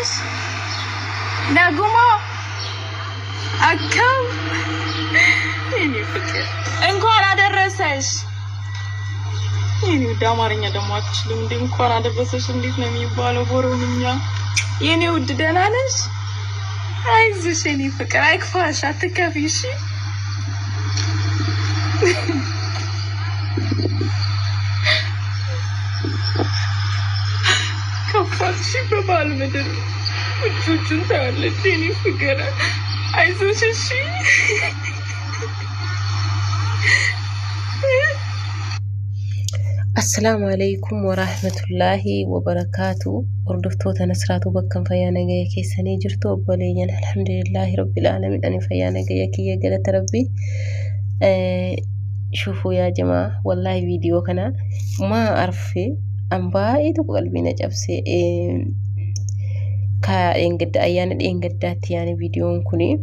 ነሽ? ነጉማ አካም የኔ ፍቅር እንኳን አደረሰሽ። የኔ ውድ አማርኛ ደግሞ አትችልም እንዴ? እንኳን አደረሰሽ እንዴት ነው የሚባለው በኦሮምኛ? የኔ ውድ ደህና ነሽ? አይዞሽ የኔ ፍቅር አይክፋሽ፣ አትከፊ እሺ። ከፋሽ በባል ምድር እጆቹን ታያለች የኔ ፍቅር አይዞሽ እሺ። السلام عليكم ورحمة الله وبركاته. أردفتو تنسراتو بكم فيانا جايكي سني جرتو بوليين الحمد لله رب العالمين أني فيانا جايكي يا جلت ربي. شوفوا يا جماعة والله فيديو كنا ما أعرفه أم باي تقلبي نجابسي كا إنجد أيان إنجدات يعني فيديو كوني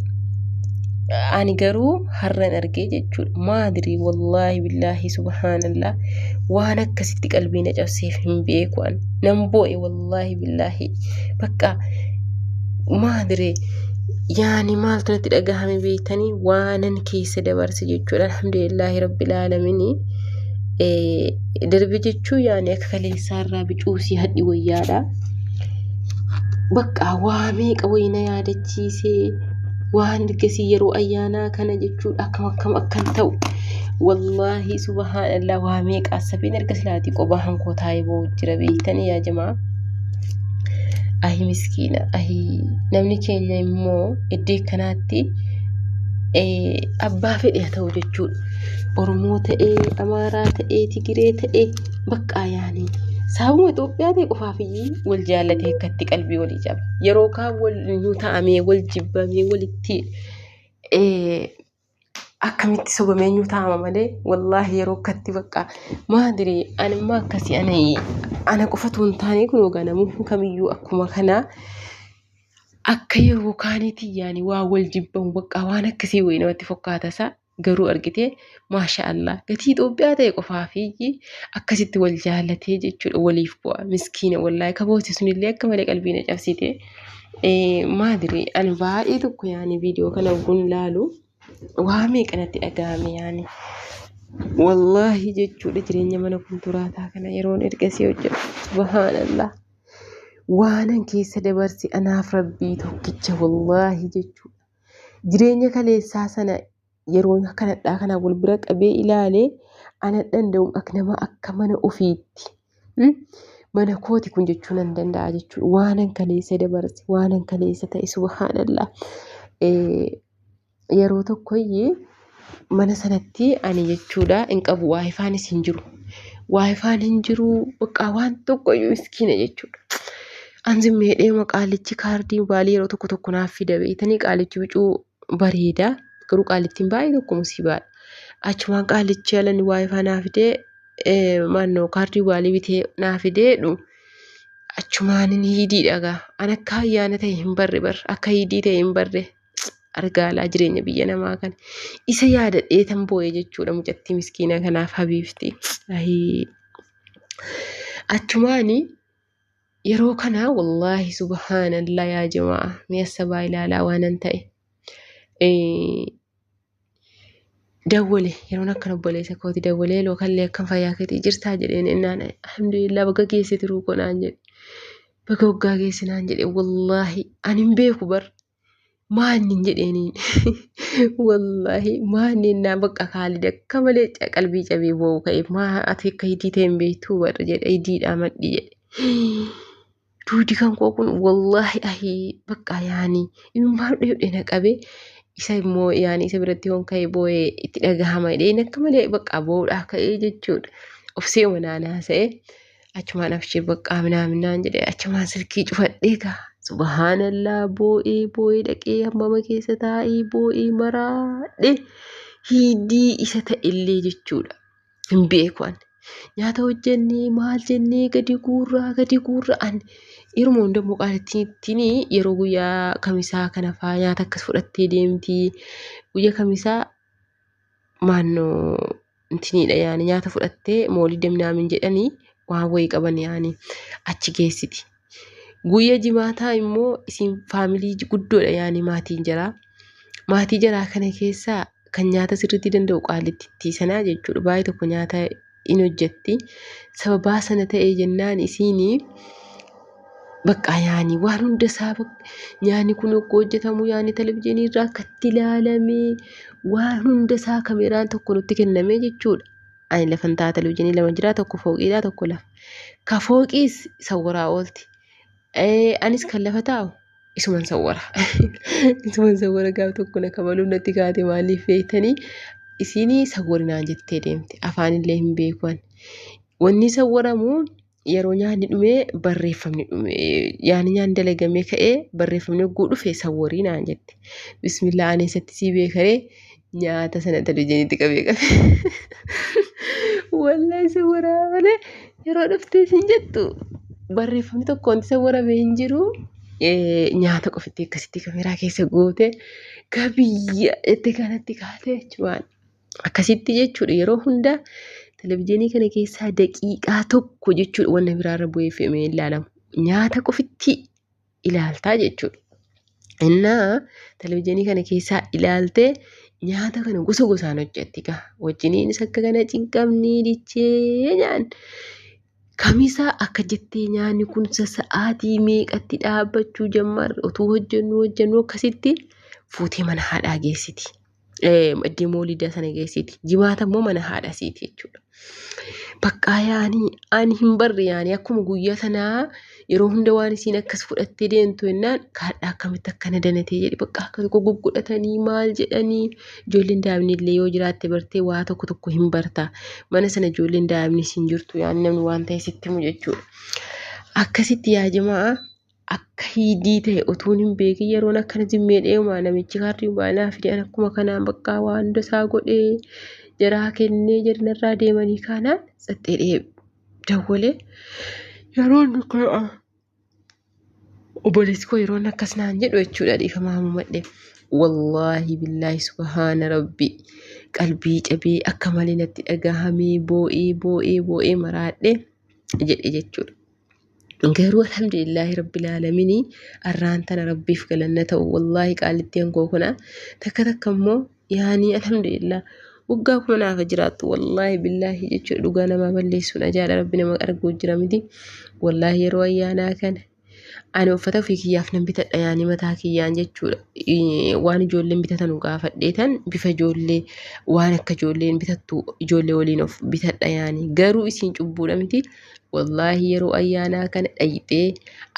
أنا جرو هرن أرجع جود ما أدري والله بالله سبحان الله وأنا كسيت قلبي نجاسي فيهم بيكوان نمبوي والله بالله بقى ما أدري يعني ما ترى تلقاهم بيتني وأنا كيس دبر سجود الحمد لله رب العالمين درب جتشو يعني أكلي صار بجوسي هدي ويادا بقى وامي قوينا يا دتشيسي وان كسيرو أيانا كان جتشو أكم أكنتو والله سبحان الله واميك أسفين الكسلاتي قباهم كوتايبو جربيتني يا جماعة أهي مسكينة أهي نمني كينيا مو إدي كناتي أبا فدي هتو جتشو أرموت أمارات تجريت بقى يعني سامو إثيوبيا دي قفافي والجالة كتي قلبي والإجاب يروكا والنيوتامي والجبامي والتي أكملت سوى منيو تاما مالي والله يروكتي بقى ما أدري أنا ما كسي أنا قفتون تاني كنو غانا ممكن كميو أكما كنا أكيرو كانتي يعني والجبام بقى وانا كسي وينو اتفقاتا سا قرو أرقتي ما شاء الله قتيد أبياتا يقفافي أكسيت والجالتي جيتشو وليف بوا مسكينة والله كبوتي سني اللي أكمل قلبينا جافسيتي ما أدري أنا باقي تكو يعني فيديو كان أقول لالو وهامي كانت أقامي يعني والله جيتشو لجريني من كنت راتا كان يرون إرقسي وجب سبحان الله وانا كيس دبرسي أنا في ربي توكيتش والله جيتشو جريني كالي ساسنا يرون كان أقول برك أبي إلالي أنا أندوم أكنما أكمن أفيدي mana kooti kun jechuun nan danda'a jechuudha waanan kaleessa dabarse waanan kaleessa ta'e subhanallah yeroo tokkoyyee mana sanatti ani jechuudha in qabu waayifaanis hin jiru waayifaan hin jiru bakka waan tokkoyyuu miskiina jechuudha anzimmee dheema qaalichi kaardii baalii yeroo tokko naaf fida beetanii qaalichi bicuu bareeda garuu qaalittiin baay'ee tokko musiibaadha achumaan qaalichi yalan waayifaa naaf fidee manno kaardii baalii bitee naaf fideedhu achumaan hidii dhagaa ana akka ayyaana ta'e hin barre bar akka hidii ta'e hin barre argaalaa jireenya biyya namaa kan isa yaadadhee tan boo'e jechuudha mucattii miskiina kanaaf habiifti achumaan yeroo kana wallahi subhanallah yaa jamaa mi'a sabaa ilaalaa waanan ta'e dawwale yeroon akkana obboleessa kooti dawwalee lookallee akkam fayyaa keetii jirtaa jedheen innaan alhamdulillah baga geesse tiruu konaan jedhe baga waggaa geesse naan jedhe wallahi ani hin beeku bar maannin jedheeniin wallahi maannin naa bakka kaalid akka malee qalbii cabee boo'u ka'e maa ati akka hidii ta'e hin beektuu bar jedhe hidiidhaa madhi jedhe duudi kan koo kun wallahi ahii bakka yaani immaan dheedhena qabee isa immoo yaani isa biratti hoon ka'e boo'ee itti dhagahama jedheen akka malee bakka boo'uudhaa ka'ee jechuudha of seema naasa'e achumaan afshee bakka minaaminaan jedhe achumaan silkii cufadhee gaa subhaanallaa boo'ee dhaqee hammama keessa taa'ee boo'ee maraadhe hidii isa ta'ellee jechuudha hin beeku nyaata hojjennee maal jennee gadi guurra'an yeroo hundammoo qaalittiin yeroo guyyaa kamisaa kana faa nyaata akkas fudhattee deemti guyyaa kamisaa maannoo intiniidha yaani nyaata fudhattee moolii deemnaamin jedhanii waan wayii qaban yaani achi geessiti Guyyaa jimaataa immoo isin faamilii guddoodha yaani maatiin jiraa. Maatii jaraa kana keessaa kan nyaata sirriitti danda'u qaalittii sanaa jechuudha. Baay'ee tokko nyaata in hojjetti. Sababaa sana ta'ee jennaan isiinii bakka yaani waan hunda isaa nyaanni kun akka hojjetamu yaani televizyiinii irraa akkatti ilaalamee waan hunda isaa kameraan tokko nutti kennamee jechuudha. Ani lafan ta'a televizyiinii lama jira, tokko fooqiidha tokko lafa. Ka fooqiis sawwaraa oolti. Anis kan lafa taa'u isuman sawwara. Isuman sawwara gaafa tokko na kabaluu natti kaate maaliif beektanii isiinii sawwarinaan jettee deemte afaanillee hin beekan. Wanni sawwaramu yeroo nyaanni dhumee barreeffamni dhumee yaani nyaanni dalagamee ka'ee barreeffamni hogguu dhufe sawwarinaan jette. Bismillah ani isatti sii beekaree nyaata sana televizyiiniitti qabee. Wallahi sawwaraa malee yeroo dhuftee sin jettu barreeffamni tokko wanti sawwaramee hin jiru. Nyaata qofitti akkasitti kameraa keessa goote gabiyya itti kanatti kaatee jechuudha. Akkasitti jechuudha yeroo hundaa televizyiinii kana keessaa daqiiqaa tokko jechuudha wanna biraarra bu'ee fe'amee ilaalamu. Nyaata qofitti ilaaltaa jechuudha. Innaa televizyiinii kana keessaa ilaaltee nyaata kana gosa gosaan hojjetti gaa. Wajjiniinis akka kana cinqabnii dichee nyaan. Kamisaa akka jettee nyaanni kun sa'aatii meeqatti dhaabbachuu jammarre utuu hojjennu akkasitti fuutee mana haadhaa geessiti. Maddii moolidaa sana geessiti. Jimaata immoo mana haadha siiti jechuudha. Bakka yaani ani hin barre yaani akkuma guyyaa sanaa yeroo hunda waan isiin akkas fudhattee deemtu jennaan kaadhaa akkamitti akkana danatee jedhi bakka akka tokko guggudatanii maal jedhanii ijoolleen daa'imni illee yoo jiraatte bartee waa tokko hin bartaa. Mana sana ijoolleen daa'imni siin jirtu yaani namni waan ta'e sitti himu jechuudha. Akkasitti yaa jimaa akka hiidii ta'e utuun hin beekin yeroon akkana zimmee dheemaa namichi kaardii baanaa fideen akkuma kanaan bakka waan hunda isaa godhee jaraa kennee jirnarraa deemanii kaanaan saxxee dawwalee yeroon obboleessi koo yeroon akkas naan jedhu jechuudha dhiifamaa madde. Wallaahi billaahi subhaana rabbi qalbii cabee akka malee natti dhagahamee boo'ee maraadhe jedhe jechuudha. Garuu alhamdulillahi rabbil aalamiin arraan tana rabbiif galanna ta'u wallaahi qaalittiin koo kuna takka immoo yaani alhamdulillah waggaa kuma naaf jiraattu wallaahi billaahi jechuudha dhugaa namaa balleessuun ajaa'ila rabbi nama arguu jira miti. Wallaahi yeroo ayyaanaa kana ani uffata ofii kiyyaaf nan bitadha yaani mataa kiyyaan jechuudha. Waan ijoolleen bitatan gaafadheetan bifa ijoollee waan akka ijoolleen bitattu ijoollee waliin of bitadha yaani garuu isiin cubbuudha miti. Wallaahi yeroo ayyaanaa kana dhayitee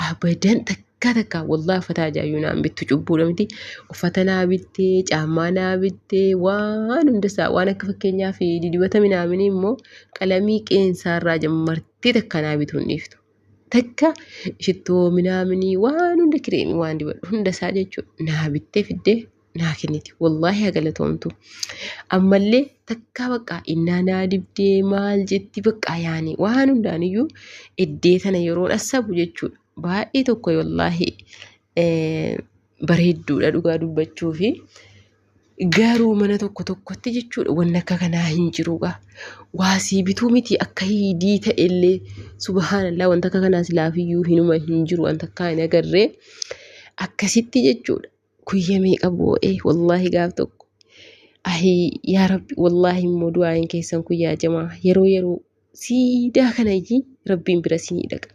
abadan takka wallaahi uffata ajaa'ibaa naan bittu cubbuudha miti. Uffata naa bittee caammaa naa bittee waan hundasaa waan akka fakkeenyaaf didibata minaaminii immoo qalamii qeensaarraa jammartee takka naa bituu hin dhiiftu. Takka shittoo minaaminii waan hunda kireemii waan dibadhu hundasaa jechuudha naa bittee fiddee naa kenniti. Wallaahi galatoomtu. Ammallee takka bakka innaa naa dibdee maal jetti bakka yaani waan hundaaniyyuu iddee tana yeroo dhassabu jechuudha. Baay'ee tokko wallaahi bareedduudha dhugaa dubbachuu fi garuu mana tokkotti jechuudha wanni akka kanaa hin jiruudha. Waasii bituu miti akka hiidii ta'ellee subhaanallah wanta akka kanaa silaafiyyuu hinuma hin jiru wanta akka hin agarree akkasitti jechuudha. Guyyaa meeqa boo'ee wallaahi gaaf tokko yaa rabbi wallaahi immoo du'aayin keessan kun yaa jamaa yeroo siidaa kanayyi rabbiin bira sinii dhaqa.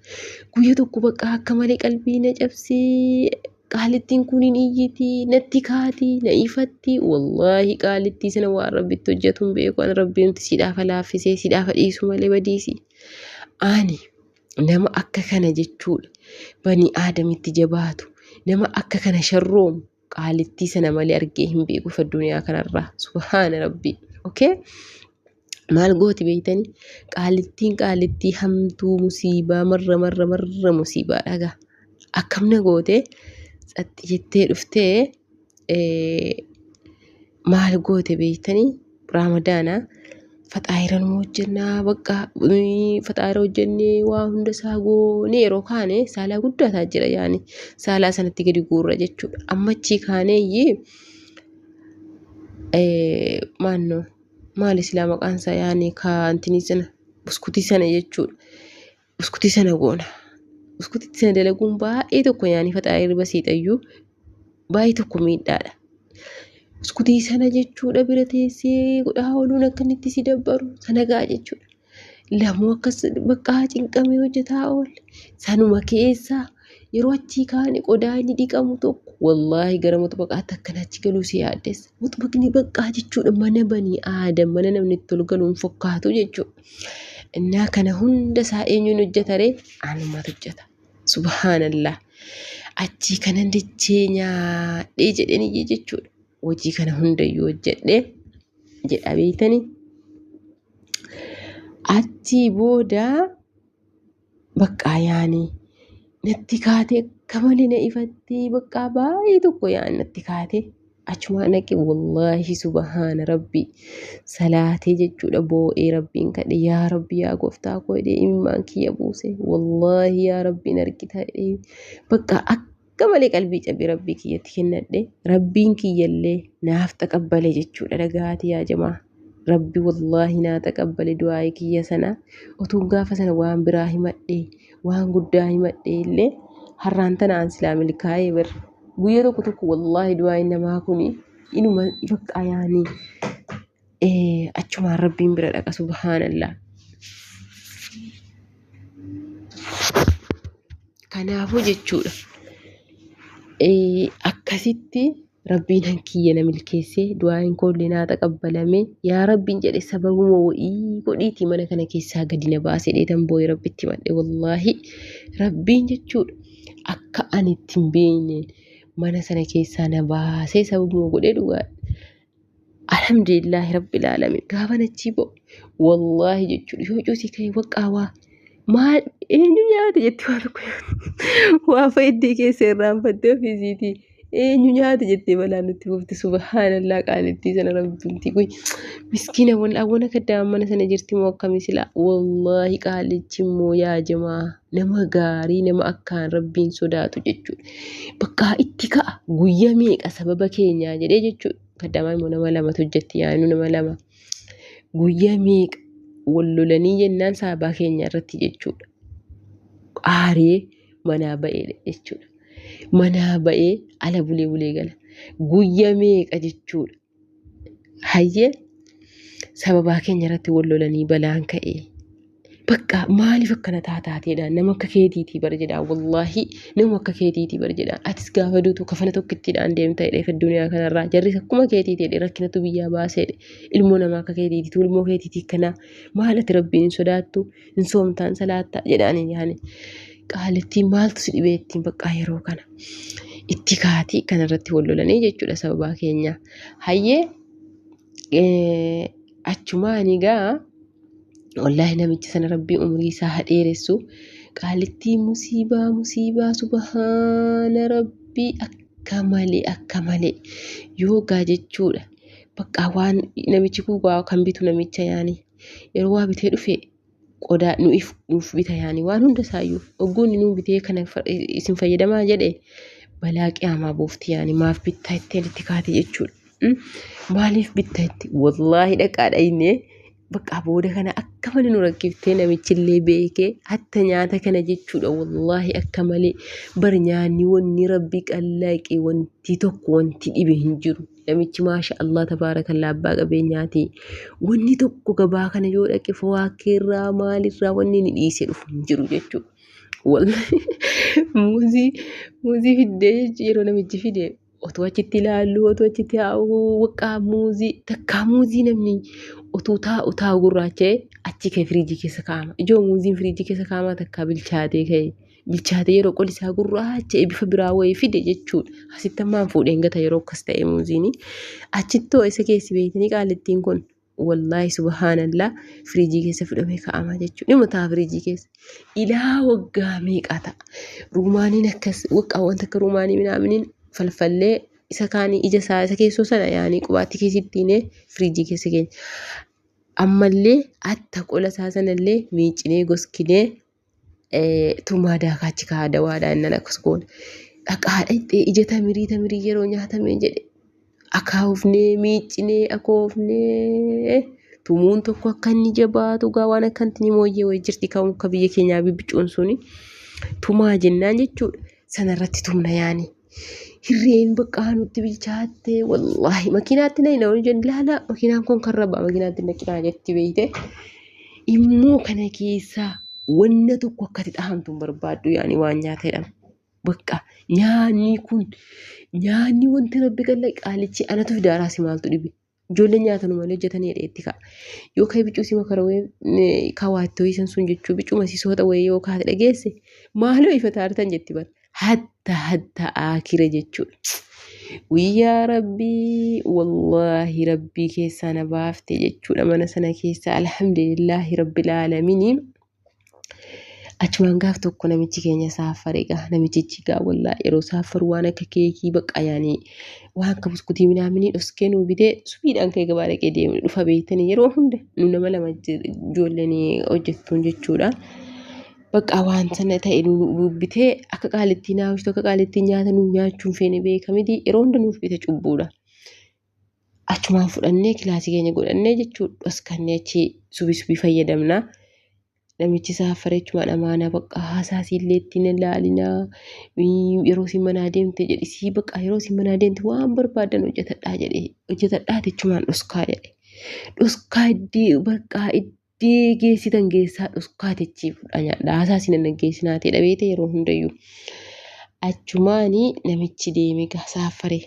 Guyyaa tokko bakka akka malee qalbii na cabsee qaalittiin kun hin iyyiti natti kaati na ifatti wallaahi qaalittii sana waan rabbitti hojjetuun beeku an rabbiinti sidhaafa laaffisee sidhaafa dhiisu malee badiisi. Ani nama akka kana jechuudha bani aadamitti jabaatu nama akka kana sharroomu qaalittii sana malee argee hin beeku addunyaa kanarraa subhaana rabbii. Okay? Maal gooti beeytanii qaalittii hamtuu musiibaa marra musiibaa dhagaa akkamna goote xaxxi jettee dhuftee maal goote beeytanii raamadaana faxaayiran hojjennaa bakka faxaayira hojjennee waa hunda isaa goonee yeroo kaane saalaa guddaataa jira yaani saalaa sanatti gadi guurra jechuudha. Ammachii kaaneeyyii maal islaa maqaansaa yaani kaantinii sana buskutii sana jechuudha. Buskutii sana goona Uskutitti sana dalaguun baay'ee tokko yaani faxaa irba siixayyuu baay'ee tokko miidhaadha. Uskutii sana jechuudha bira teessee godhaa ooluun akka inni itti si dabbaru sana gaa jechuudha. Lamoo akkas bakka cinqamee hojjetaa oolle sanuma keessaa yeroo achii kaane qodaa inni dhiqamu tokko wallaahi gara muxbaqaatti akkana achi galuu si yaaddessa. Muxbaqni baqqaa jechuudha mana banii aadam mana namni itti ol galuun fakkaatu jechuudha. Innaa kana hunda isaa eenyuun hojjetaree anumatu hojjeta. Subhaanallah. Achii kanan dachee nyaadhee jedhanii jechuudha. Hojii kana hundayyuu hojjedhee jedha beektanii. Achii booda baqqaa yaanii natti kaatee akka malee na ifattee baqqaa baay'ee tokko yaa'an natti kaatee achumaa naqe wallaahi subhaana rabbii salaatee jechuudha boo'ee rabbiin kadhe yaa rabbi yaa gooftaa koo jedhee imimmaan kiyya buuse wallaahi yaa rabbiin argita jedhee baqqaa akka malee qalbii cabbii rabbii kiyyatti kennadhe rabbiin kiyyallee naaf taqabbale jechuudha dhagaatii yaa jamaa. Rabbi wallaahi naa taqabbale du'aa kiyya sana utuun gaafa sana waan biraa himadhee waan guddaa himadhee illee har'aan tanaan silaa milkaa'ee bar guyyaa tokko wallaahi du'aa namaa kuni inuma bakka ayaanii achumaan rabbiin bira dhaqa subhaanallah. Kanaafuu jechuudha akkasitti rabbiin hankiyya na milkeessee du'aan koollee naa taqabbalame yaa rabbiin jedhe sababuma wa'ii godhiitii mana kana keessaa gadi na baasee dheetan boo'ee rabbitti madhe wallaahi rabbiin jechuudha akka ani ittiin beekneen mana sana keessaa na baasee sababuma godhee dhugaa alhamdulillahi rabbil alamin gaafa nachii bo'u wallaahi jechuudha yoo cuusii ka'ee waqqaawaa maal eenyu nyaata jettee waa tokko waa fa'iddee keessa irraanfattee ofiisiitii. Eenyu nyaata jettee balaa nutti fufti subhaanallaa qaalittii sana rabbiinti kun miskiina awwana kaddaan mana sana jirti moo akkamii silaa wallaahi qaalichi immoo yaa jamaa nama gaarii nama akkaan rabbiin sodaatu jechuudha. Bakka itti ka'a guyyaa meeqa sababa keenyaa jedhee jechuudha. Kaddamaa immoo nama lamatu hojjetti yaa'inu nama lama guyyaa meeqa wal lolanii jennaan sababa keenya irratti jechuudha. Aaree manaa ba'ee jechuudha. Manaa ba'ee ala bulee gala guyyaa meeqa jechuudha. Hayyee sababaa keenya irratti wal lolanii balaan ka'ee bakka maaliif akkana taataateedhaan nama akka keetiitii bar jedhaan wallaahi nama akka keetiitii bar jedhaan atis gaafa duutu kafana tokkittiidhaan deemta jedhee addunyaa kanarraa jarris akkuma keetiitii rakkinatu biyyaa baaseedha ilmoo namaa akka keetiitii ilmoo keetiitii kanaa maalati rabbiin hin sodaattu hin soomtaan salaattaa jedhaaniin yaani. Qaalittiin maaltu si dhibee ittiin baqqaa yeroo kana itti kaatii kanarratti wal lolanii jechuudha sababaa keenya. Hayyee achumaan egaa wallaahi namichi sana rabbii umrii isaa hadheeressu qaalittiin musiibaa subhaana rabbii akka malee yoogaa jechuudha. Baqqaa waan namichi kun kan bitu namicha yaani yeroo waa bitee dhufee. Qodaa nuuf bita yaani waan hunda isaayyuu ogguun nuu bitee kana isin fayyadamaa jedhe balaa qiyaamaa buufti yaani maaf bittaa ittiin itti kaate jechuudha. Maaliif bittaa itti wallaahi dhaqaadha innee bakka booda kana akka malee nu rakkiftee namichillee beekee hatta nyaata kana jechuudha wallaahi akka malee bar nyaanni wanni rabbi qallaaqee wanti tokko wanti dhibe hin jiru. Namichi maasha Allah tabaarakallaa abbaa qabeenyaati. Wanni tokko gabaa kana yoo dhaqe fawaakeerraa maalirraa wanni ni dhiisee dhufu hin jiru jechuudha. Wallahi muuzii fiddee yeroo namichi fide otoo achitti ilaallu otoo achitti haa'u waqqaa muuzii takkaa muuzii namni otoo taa'u gurraacha'ee achi ka'e firiijii keessa kaa'ama. Ijoo muuziin firiijii keessa kaa'amaa takkaa bilchaatee ka'e. Bilchaatee yeroo qolli isaa gurraacha'e bifa biraa wayii fide jechuudha. Asitti ammaan fuudheen gata yeroo akkas ta'e muuziini. Achittoo isa keessi beektanii qaalittiin kun wallaahi subhaanallaa firiijii keessa fudhamee kaa'amaa jechuudha. Dhimma ta'a firiijii keessa. Ilaa waggaa meeqa ta'a. Ruumaaniin akkas waggaawwan takka ruumaanii minaaminiin falfallee isa kaanii ija isaa isa keessoo sana yaanii qubaatti keessittiinee firiijii keessa keenya. Ammallee atta qola isaa sanallee miicinee goskinee tumaa daakaachi kaa'ada waadhaan nan akkas goone. Dhaqaadha itti ija tamirii yeroo nyaatamee jedhe akaafnee miicinee akoofnee tumuun tokko akka inni jabaatu gaa waan akka inni mooyyee wayii jirti kan akka biyya keenyaa bibbicuun suni tumaa jennaan jechuudha. Sanarratti tumna yaani. Hirreen bakka nutti bilchaatte wallaahi makiinaatti na hin jenni laala makiinaan kun kan rabaa makiinaatti naqinaa jetti beeyte immoo kana keessaa wanna tokko akkati dhahamtu hin barbaaddu yaani waan nyaata jedhama. Bakka nyaanni wanti rabbi galla qaalichi anatu fidaaraa si maaltu dhibe. Ijoolleen nyaatan malee hojjetanii dheetti ka'a. Yookaan bicuu si makarawee kaawwattoo isan sun jechuu bicuu masiisoota wayii yookaan dhageesse maaloo ifa taartan jetti bara. Hatta akira jechuudha. Guyyaa rabbii wallaahi rabbii keessaa na baafte jechuudha mana sana keessa alhamdulillahi rabbil aalamiin. Achumaan gaaf tokko namichi keenya saafare egaa namichichi gaa wallaahi yeroo saafaru waan akka keekii bakka yaanii waan akka buskutii minaaminii dhoskee nuu bitee subiidhaan ka'ee gabaa dhaqee deemu dhufa beektanii yeroo hunda nu nama lama ijoolleen hojjettuun jechuudha. Bakka waan sana ta'e nu bitee akka qaalittii naawwistu akka qaalittii nyaata nu nyaachuun feene beekamiti yeroo hunda nuuf bite cubbuudha. Achumaan fudhannee kilaasii keenya godhannee jechuudha dhoskannee achi subii fayyadamna. Namichi saafare jechuudha amaana bakka haasaasii illee ittiin ilaalinaa yeroo si manaa deemte jedhisii bakka yeroo si manaa deemte waan barbaadan hojjetadhaa jechuudha dhoskaa jedhe. Dhoskaa iddii bakka iddii geessitan geessaa dhoskaa jechiifudha nyaadha haasaasii nan geessinaa ta'e dhabeete yeroo hundayyuu. Achumaani namichi deeme saafare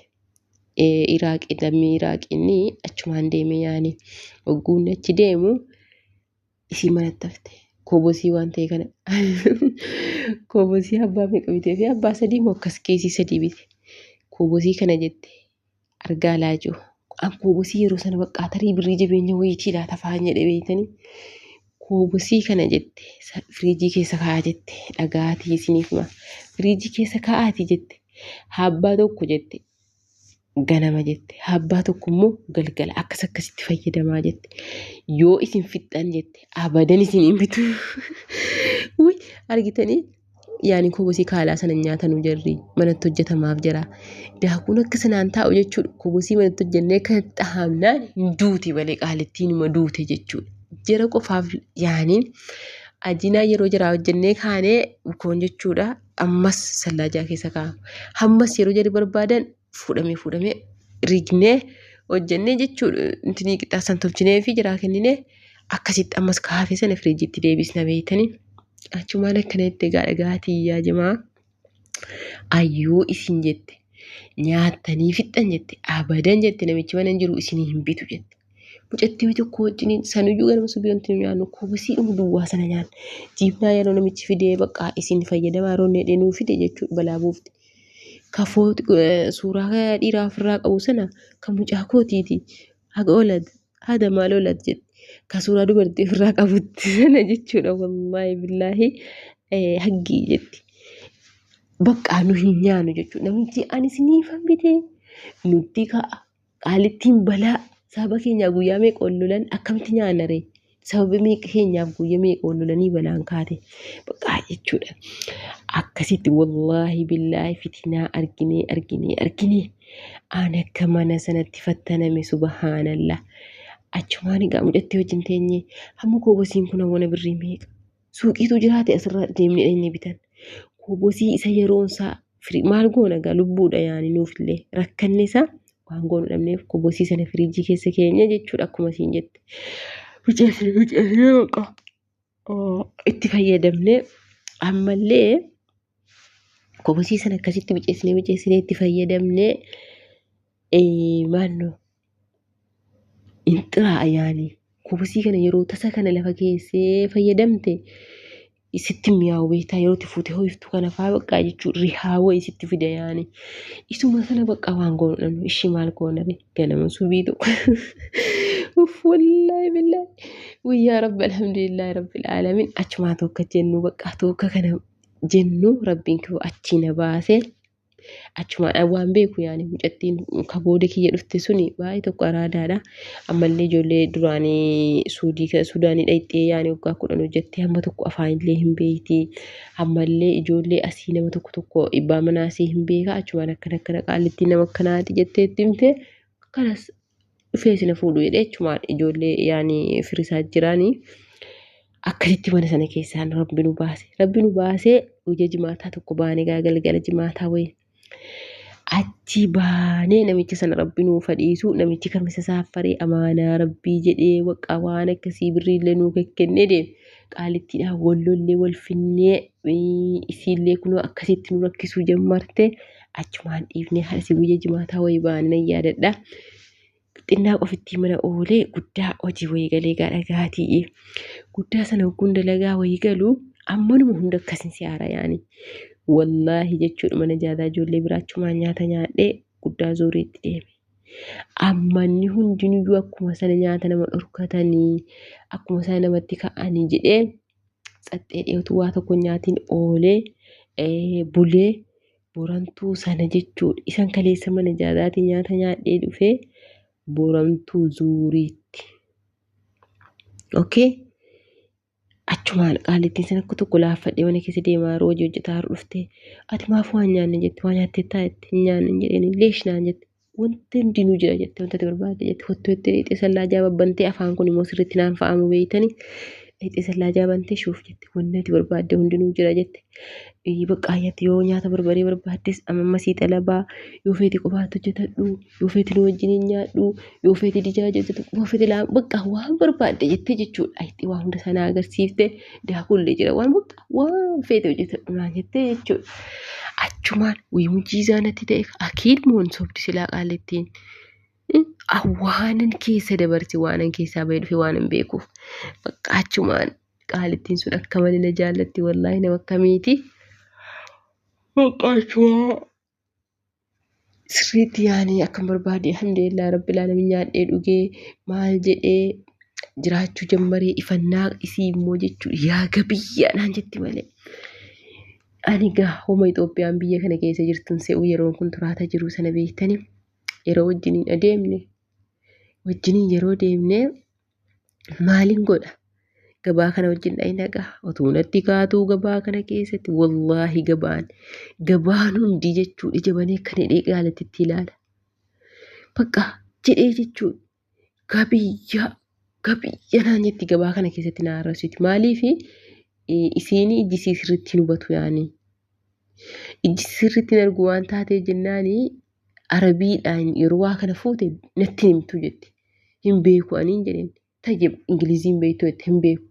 lammii Iraaqinni achumaan deeme yaani wagguun achi deemu isii manatti hafte. Koobosii waan ta'e kana koobosii abbaa meeqa bitee fi abbaa sadii moo akkas keessii sadii bite. Koobosii kana jette argaa laajoo. Koobosii yeroo sana bakka tarii birrii jabeenya wayitii laata fa'aa jedhe beektanii. Koobosii kana jette firiijii keessa kaa'aa jette dhagaatii isiniif ma firiijii keessa kaa'aatii jette habbaa tokko jette. Ganama jette habbaa tokko immoo galgala akkasitti fayyadamaa jette yoo isin fixxan jette abadan isin hin bitu. Argitanii yaani koobosii kaalaa sana nyaatan jarri manatti hojjetamaaf jira daakuun akka sanaan taa'u jechuudha. Koobosii manatti hojjennee kan dhahamnaan duuti malee qaalittiin ima duute jechuudha. Jara qofaaf yaani ajinaa yeroo jiraa hojjennee kaanee bukoon jechuudha ammas sallaajaa keessa kaa'ama. Hammas yeroo jarri barbaadan fuudhamee rignee hojjennee jechuudha. Intinii qixxaasan tolchinee fi jiraa kenninee akkasitti ammas kaafee sana firiijitti deebisna beektanii. Achumaan akkana jettee dhagaatii yaa jimaa ayyoo isin jette nyaattanii fixxan jette abadan jette namichi mana hin jiru isin hin bitu jette. Mucattii tokko wajjin sanuyyuu ganama subii wanti nu nyaannu koobosii duwwaa sana nyaanna. Jiibnaa yeroo namichi fidee bakka isin fayyadamaa yeroo inni dheenuu fide jechuudha balaa buufte. Kafooti suuraa dhiiraa ofirraa qabu sana kan mucaa kootiiti haga oolad haada maal oolad jette. Ka suuraa dubartii ofirraa qabutti sana jechuudha wallaahi billaahi haggii jetti. Bakka nu hin nyaannu jechuudha. Namichi ani isiniifan bitee nutti ka'a qaalittiin balaa saba keenyaa guyyaa meeqa oolulan akkamitti nyaanna ree sababa meeqa keenyaaf guyyaa meeqa oolulanii balaan kaate bakka jechuudha. Akkasitti wallaahi billaahi fitinaa arginee aan akka mana sanatti fattaname subhaanallah. Achumaan egaa mucattii wajjin teenye hamma koobosiin kun hawwana birrii meeqa suuqiitu jiraate asirraa deemnee dheenye bitan koobosii isa yeroonsaa maal goona egaa lubbuudha yaani nuufillee rakkanne isaa waan goonu dhabneef koobosii sana firiijii keessa keenya jechuudha akkuma siin jette. Biceessinee baqa itti fayyadamne ammallee koobosii sana akkasitti biceessinee itti fayyadamne maannoo inxiraa yaani koobosii kana yeroo tasa kana lafa keessee fayyadamte isitti mi'aawu beektaa yeroo itti fuutee hooftu kana fa'aa baqqaa jechuudha rihaawwa isitti fida yaani isuma sana baqqaa waan goonu dhabnu ishii maal goonare ganama subii tokko wallaahi billaahi guyyaa rabbi alhamdulillahi rabbil aalamiin achumaa tokko jennu baqqaa tokko kana jennu rabbiin koo achi na baase. Achumaan waan beeku yaani mucattiin kabooda kiyya dhufte suni baay'ee tokko araadaadha. Ammallee ijoollee duraanii Suudaanii dhayxee yaani waggaa 10 hojjettee hamma tokko afaan illee hin beekti. Ammallee ijoollee asii nama tokko ibbaa manaasii hin beeka. Achumaan akkana qaalittiin nama akkanaati jettee itti himte kanas dhufee sina fuudhu jedhee achumaan ijoollee yaani firisaa jiraanii akkasitti mana sana keessaan rabbi nu baase. Rabbi nu baasee guyyaa jimaataa tokko baanee galgala jimaataa wayii. Achi baanee namicha sana rabbi nuu fadhiisu namichi kamisa saaffaree amaanaa rabbii jedhee waqaa waan akkasii birriillee nuu kennee deeme. Qaalittiidhaan wallollee wal finnee isiillee kunoo akkasitti nu rakkisuu jammarte achumaan dhiifnee harsi guyyaa jimaataa wayii baanee nan yaadadha. Xinnaa ofitti mana oolee guddaa hojii wayii galee gaadhagaatii. Guddaa sana hogguun dalagaa wayii galuu ammanuma hunda akkasin siyaara yaani. Wallaahi jechuudha mana jaadaa ijoollee biraachumaan nyaata nyaadhee guddaa zooriitti deeme. Ammanni hundinuyyuu akkuma sana nyaata nama dhorkatanii akkuma sana namatti ka'anii jedhee tsaxxee dhiyooti waa tokko nyaatiin oolee bulee borantuu sana jechuudha. Isan kaleessa mana jaadaatiin nyaata nyaadhee dhufee borantuu zuuriitti. Okay? Achumaan qaalittiin sana akka tokko laaffadhee mana keessa deemaa yeroo hojii hojjetaa dhufte ati maaf waan nyaanne jette waan nyaattee taa'etti hin nyaanne jedheen leeshinaan jette wanti hundinuu jira jette wanta barbaadde jette hottoo itti dhixee sallaa jaabantee afaan kun immoo sirriitti naan fa'aamu beeytanii dhixee sallaa jaabantee shuuf jette wanti ati barbaadde hundinuu jira jette. Baqqaayyatti yoo nyaata barbaree barbaaddes ammasii xalabaa yoo feeti qofaatti hojjetadhu yoo feeti nu wajjin nyaadhu yoo feeti dijaa hojjetatu yoo feeti baqqaa waan barbaadde jettee jechuudha. Itti waa hunda sana agarsiifte daakullee jira waan feeti hojjetadhu naan jettee jechuudha. Achumaan mujiizaa natti ta'e akiid moon sobdi silaa qaalittiin. Waanan keessa dabarsi waanan keessaa bahee dhufe waanan beekuuf bakka achumaan qaalittiin sun akka malee na jaallatti wallaahi nama akkamiiti. Achumaa sirriitti yaanii akkam barbaade alhamdulillah rabbil alamin nyaadhee dhugee maal jedhee jiraachuu jammaree ifannaa isii immoo jechuudha yaaga biyya naan jetti malee. Ani gaa homa Itoophiyaan biyya kana keessa jirtun se'uu yeroon kun turaata jiru sana beektanii yeroo wajjiniin adeemne wajjiniin yeroo deemne maaliin godha gabaa kana wajjin dhainagaa otuu natti kaatuu gabaa kana keessatti wallaahi gabaan hundi jechuudha ija banee kan hidhee qaalatitti ilaala. Bakka jedhee jechuudha gabiyya naan jetti gabaa kana keessatti na arrabsiti maaliifi isiin ijji sirriitti hubatu yaani. Ijji sirriitti argu waan taatee jennaanii arabiidhaan yeroo waa kana fuute natti himtu jetti. Hin beeku aniin jedheen tayyib ingiliziin beektu jetti hin beeku.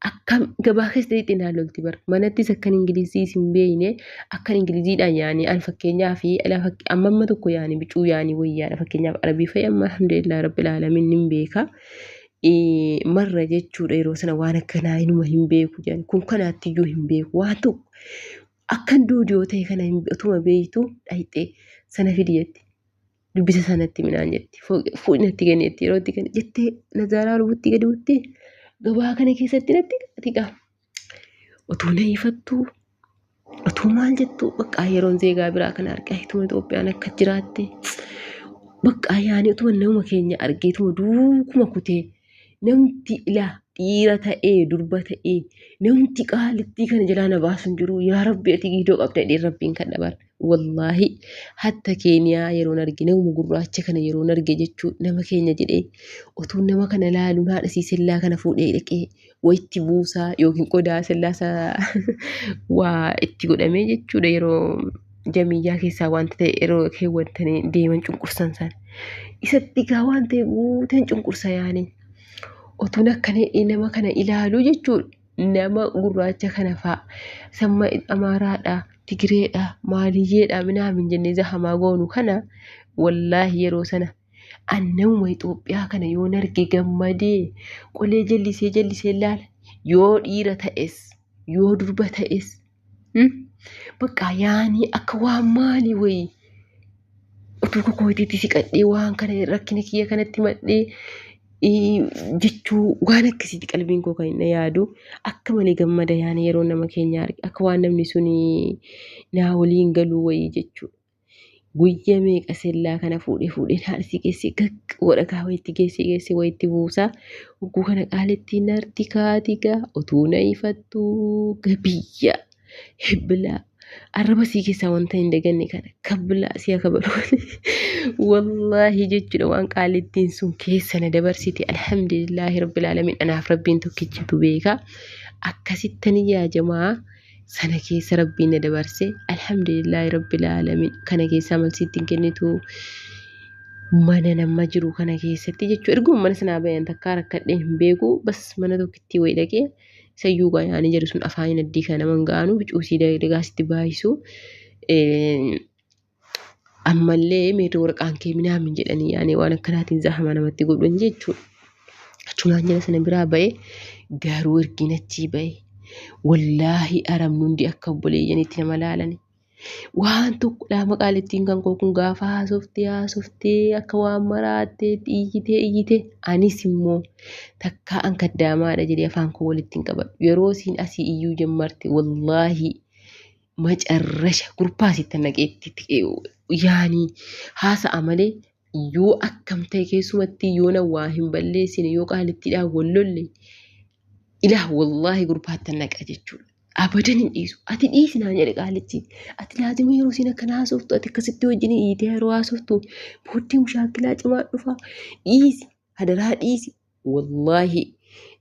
Akkam gabaa keessatti xixinnaa lolti bara manattis akkan ingilizii hin beekne akkan ingiliziidhaan yaani al fakkeenyaa fi amma tokko yaani bicuu yaani wayyaadha fakkeenyaaf arabii fayyamma alhamdulillah rabbil alamin hin beeka. Marra jechuudha yeroo sana waan akkanaa inuma hin beeku jedhan kun kanaattiyyuu hin beeku waan tokko akkan duudiyoo ta'e kana utuma beektu dhayxee sana fidi jetti dubbisa sanatti minaan jetti fuudhinatti ganneetti yeroo itti ganne jettee nazaaraa lubutti gadi buttee gabaa kana keessatti natti xiqqaa utuu na ifattuu utuu maal jettu bakka yeroon zeegaa biraa kana argaa ituma Itoophiyaan akka jiraatte bakka yaani utuma nama keenya argeetuma duukuma kutee. Namti ilaa dhiira ta'ee durba ta'ee namti qaalittii kana jalaa na baasun jiru yaa rabbi ati giidoo qabda jedhee rabbiin kan dabar wallaahi hatta keeniyaa yeroon arge nama gurraacha kana yeroon arge jechuudha nama keenya jedhee utuu nama kana laaluun haadha siisillaa kana fuudhee dhaqee wayitti buusaa yookiin qodaa sillaasaa waa itti godhamee jechuudha yeroo jamiyyaa keessaa wanta ta'e yeroo keewwatanii deeman cunqursan sana isatti gaa waan ta'e guuteen cunqursa yaanii. Otuun akkanee nama kana ilaaluu jechuudha nama gurraacha kana fa'a samma amaaraadhaa tigireedhaa maaliyyeedhaa minaamin jennee zahamaa goonu kana wallaahi yeroo sana annamuma Itoophiyaa kana yoo arge gammadee qolee jallisee ilaala yoo dhiira ta'es yoo durba ta'es bakka yaanii akka waan maalii wayii utuu kokootiti siqadhee waan kana rakkina kiyya kanatti madhee. Jechuu waan akkasitti qalbiin koo kan inni yaadu akka malee gammada yaani yeroo nama keenya arge akka waan namni suni naa waliin galuu wayii jechuudha. Guyyaa meeqa sellaa kana fuudhee haadhii geesse godha kaa wayitti geesse wayitti buusaa hogguu kana qaalittiin arti kaatigaa utuu na ifattuu gabiyya hebbilaa arraba sii keessaa wanta hin daganne kana kabbilaa si akka balu wallaahi jechuudha waan qaalittiin sun keessa na dabarsite alhamdulillahi rabbil alamin anaaf rabbiin tokkichatu beeka akkasittan yaa jamaa sana keessa rabbiin na dabarse alhamdulillahi rabbil alamin kana keessa malsiittiin kennitu mana nama jiru kana keessatti jechuudha erguma mana sanaa bayan takkaa rakkadhee hin beeku bas mana tokkitti wayi dhaqee sayyuu gaayanii jedhu sun afaan addii kana mangaanu bicuusii dagaasitti baayisu ammallee meerri waraqaan kee minaamin jedhanii yaani waan akkanaatiin zahama namatti godhan jechuudha achumaan jala sana biraa ba'e garuu ergiin achii ba'e wallaahi aramnu hundi akka obboleeyyanitti nama laalani waan tokko dhaama qaalittiin kan koo kun gaafa haasoftee akka waan maraattee iyyitee anis immoo takkaa an kaddaamaadha jedhee afaan koo walittiin qabadhu yeroo siin asii iyyuu jammarte wallaahi macarrasha gurpaasitti naqeetti yaani haasa'a malee yoo akkam ta'e keessumatti yoo na waa hin balleessine yoo qaalittiidhaan wallolle ilaah wallaahi gurpaatti naqa jechuudha. Abadan hin dhiisu. Ati dhiisinaan jedhe qaalichi. Ati laazima yeroo siin akkana haasoftu ati akkasitti wajjin hiitee yeroo haasoftu booddee mushaakilaa cimaa dhufa. Dhiisi. Hadaraa dhiisi. Wallaahi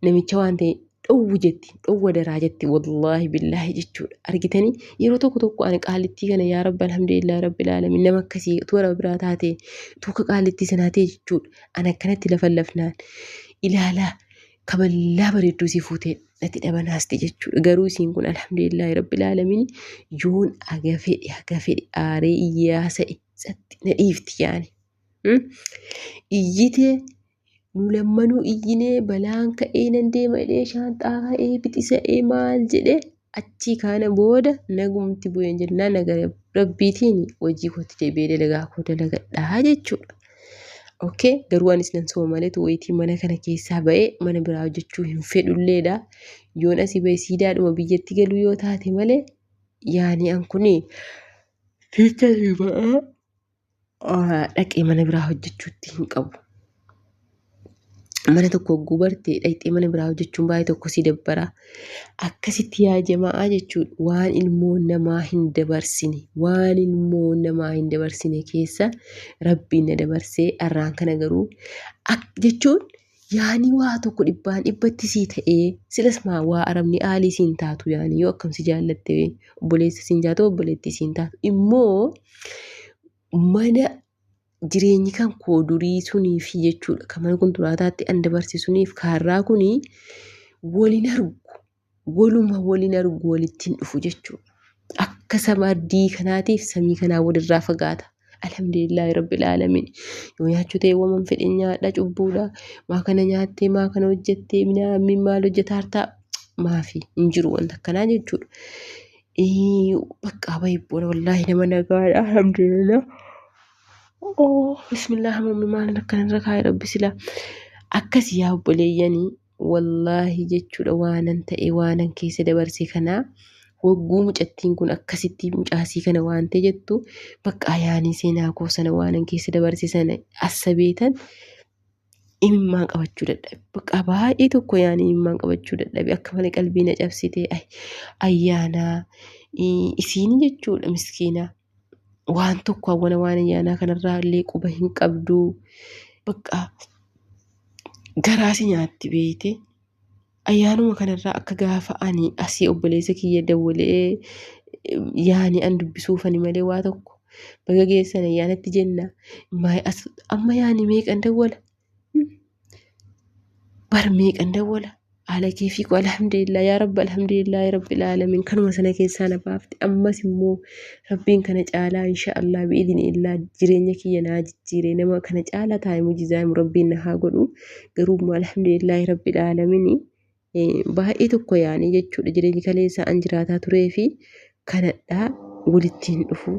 namicha waan ta'e dhowwu jetti. Dhowwa daraa jetti. Wallaahi billaahi jechuudha. Argitanii yeroo tokko ani qaalittii kana yaa rabbi alhamdulillah rabbil alamin nama akkasii utuu warra biraa taate tokko qaalittii sanaa ta'e jechuudha. Ani akkanatti lafan lafnaan ilaalaa kaballaa bareedduu si fuutee natti dhabanaasti jechuudha. Garuu isiin kun alhamdulillahi rabbil alamin yoon aga fedhe aaree iyyaasa'e satti na dhiifti yaani. Iyyitee nu lammanuu iyyinee balaan ka'ee nan deema jedhee shaanxaa ka'ee bixisa'ee maal jedhee achii kaana booda nagumti bu'een jennaan nagara rabbiitiin hojii kootti deebi'ee dalagaa koo dalagadhaa jechuudha. Okay, garuu anis nan soo maleetu wayitii mana kana keessaa ba'ee mana biraa hojjechuu hin fedhulleedha. Yoon asii ba'e siidaadhuma biyyatti galuu yoo taate malee yaani an kuni fiicha ba'aa dhaqee mana biraa hojjechuutti hin qabu. Mana tokko gubartee dhaqxee mana biraa hojjechuun baay'ee tokko si dabbara. Akkasitti yaa jamaa jechuudha waan ilmoon namaa hin dabarsine keessa rabbiin na dabarsee arraan kana garuu jechuun yaani waa tokko dhibbaan dhibbatti sii ta'ee silas maa waa arabni aalii siin taatu yaani yoo akkam si jaallatte obboleessa siin taatu obboleettii siin taatu immoo mana jireenyi kan koo durii suniif jechuudha kan mana kunturaataatti an dabarsisuniif kaarraa kuni waliin argu walittiin dhufu jechuudha. Akka samardii kanaatiif samii kanaa walirraa fagaata. Alhamdulillahi rabbil alamin yoo nyaachuu ta'e waman fedhe nyaadha cubbuudha maa kana nyaattee maa kana hojjettee minaamin maal hojjetaa hartaa maafi hin jiru wanta akkanaa jechuudha. Bakka baay'ee wallaahi nama nagaadha alhamdulillah. Bismillah hamma maal akkanarra kaa'e rabbi sila akkasii yaa obboleeyyanii wallaahi jechuudha waanan ta'e waanan keessa dabarse kanaa wagguu mucattiin kun akkasitti mucaasii kana waan ta'e jettu bakka yaanii seenaa koo sana waanan keessa dabarse sana assabeetan imimmaan qabachuu dadhabe bakka baay'ee tokko yaanii imimmaan qabachuu dadhabe akka malee qalbii na cabsite ayyaanaa isiin jechuudha miskiinaa. Waan tokko hawwana waan ayyaanaa kanarraa illee quba hin qabdu bakka garaasi nyaatti beete ayyaanuma kanarraa akka gaafa ani asii obboleessa kiyya dawwalee yaani an dubbisuufani malee waa tokko baga geessan ayyaanatti jenna amma yaani meeqan dawwala bar meeqan dawwala haala keefiiku alhamdulillah yaa rabbi alhamdulillahi rabbil alamin kanuma sana keessaa na baafte ammas immoo rabbiin kana caalaa inshaallah bi'idhnillah jireenya kiyya naa jijjiire nama kana caalaa taa'e mujizaa rabbiin na haa godhu garuu alhamdulillahi rabbil alamin baay'ee tokko yaani jechuudha jireenyi kaleessa an jiraataa turee fi kanadhaa walittiin dhufu